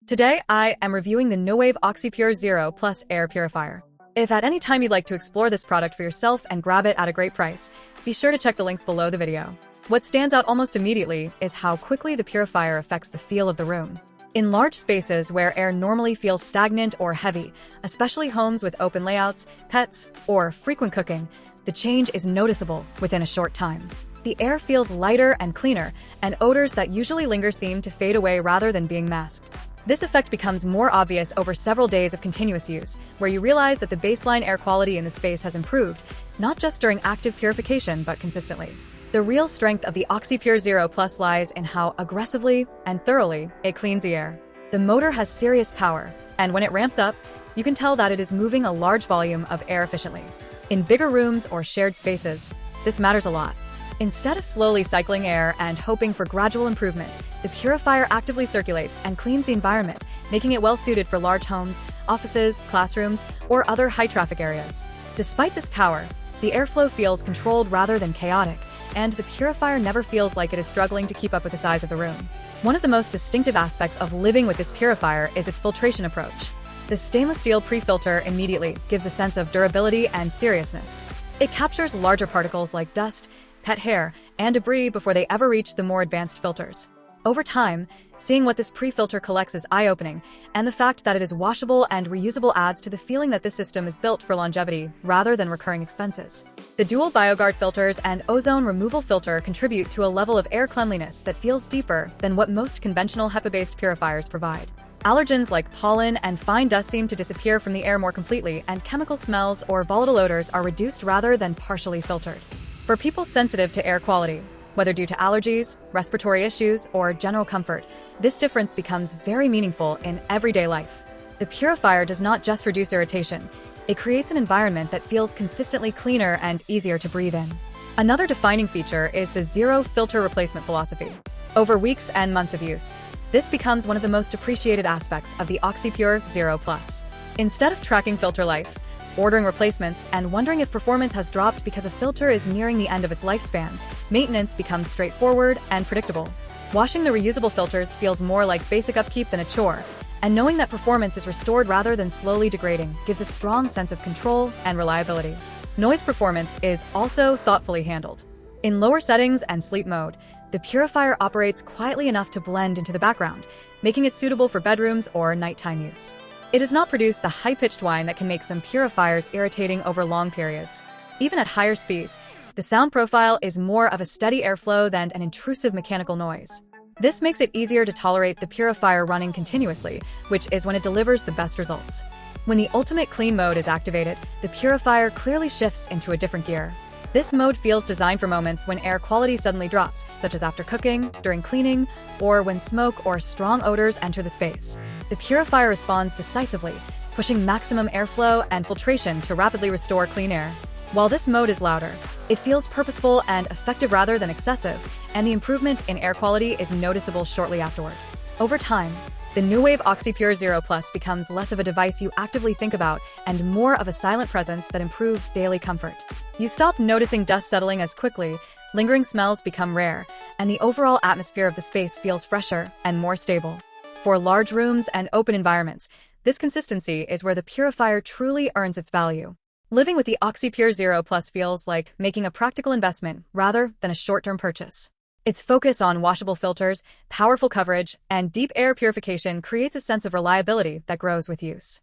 Today, I am reviewing the Nuwave OxyPure Zero Plus air purifier. If at any time you'd like to explore this product for yourself and grab it at a great price, be sure to check the links below the video. What stands out almost immediately is how quickly the purifier affects the feel of the room. In large spaces where air normally feels stagnant or heavy, especially homes with open layouts, pets, or frequent cooking, the change is noticeable within a short time. The air feels lighter and cleaner, and odors that usually linger seem to fade away rather than being masked. This effect becomes more obvious over several days of continuous use, where you realize that the baseline air quality in the space has improved, not just during active purification but consistently. The real strength of the OxyPure Zero Plus lies in how aggressively and thoroughly it cleans the air. The motor has serious power, and when it ramps up, you can tell that it is moving a large volume of air efficiently. In bigger rooms or shared spaces, this matters a lot. Instead of slowly cycling air and hoping for gradual improvement, the purifier actively circulates and cleans the environment, making it well-suited for large homes, offices, classrooms, or other high-traffic areas. Despite this power, the airflow feels controlled rather than chaotic, and the purifier never feels like it is struggling to keep up with the size of the room. One of the most distinctive aspects of living with this purifier is its filtration approach. The stainless steel pre-filter immediately gives a sense of durability and seriousness. It captures larger particles like dust, pet hair, and debris before they ever reach the more advanced filters. Over time, seeing what this pre-filter collects is eye-opening, and the fact that it is washable and reusable adds to the feeling that this system is built for longevity rather than recurring expenses. The dual BioGuard filters and ozone removal filter contribute to a level of air cleanliness that feels deeper than what most conventional HEPA-based purifiers provide. Allergens like pollen and fine dust seem to disappear from the air more completely, and chemical smells or volatile odors are reduced rather than partially filtered. For people sensitive to air quality, whether due to allergies, respiratory issues, or general comfort, this difference becomes very meaningful in everyday life. The purifier does not just reduce irritation, it creates an environment that feels consistently cleaner and easier to breathe in. Another defining feature is the zero filter replacement philosophy. Over weeks and months of use, this becomes one of the most appreciated aspects of the OxyPure Zero Plus. Instead of tracking filter life, ordering replacements, and wondering if performance has dropped because a filter is nearing the end of its lifespan, maintenance becomes straightforward and predictable. Washing the reusable filters feels more like basic upkeep than a chore, and knowing that performance is restored rather than slowly degrading gives a strong sense of control and reliability. Noise performance is also thoughtfully handled. In lower settings and sleep mode, the purifier operates quietly enough to blend into the background, making it suitable for bedrooms or nighttime use. It does not produce the high-pitched whine that can make some purifiers irritating over long periods. Even at higher speeds, the sound profile is more of a steady airflow than an intrusive mechanical noise. This makes it easier to tolerate the purifier running continuously, which is when it delivers the best results. When the ultimate clean mode is activated, the purifier clearly shifts into a different gear. This mode feels designed for moments when air quality suddenly drops, such as after cooking, during cleaning, or when smoke or strong odors enter the space. The purifier responds decisively, pushing maximum airflow and filtration to rapidly restore clean air. While this mode is louder, it feels purposeful and effective rather than excessive, and the improvement in air quality is noticeable shortly afterward. Over time, the Nuwave OxyPure Zero Plus becomes less of a device you actively think about and more of a silent presence that improves daily comfort. You stop noticing dust settling as quickly, lingering smells become rare, and the overall atmosphere of the space feels fresher and more stable. For large rooms and open environments, this consistency is where the purifier truly earns its value. Living with the OxyPure Zero Plus feels like making a practical investment rather than a short-term purchase. Its focus on washable filters, powerful coverage, and deep air purification creates a sense of reliability that grows with use.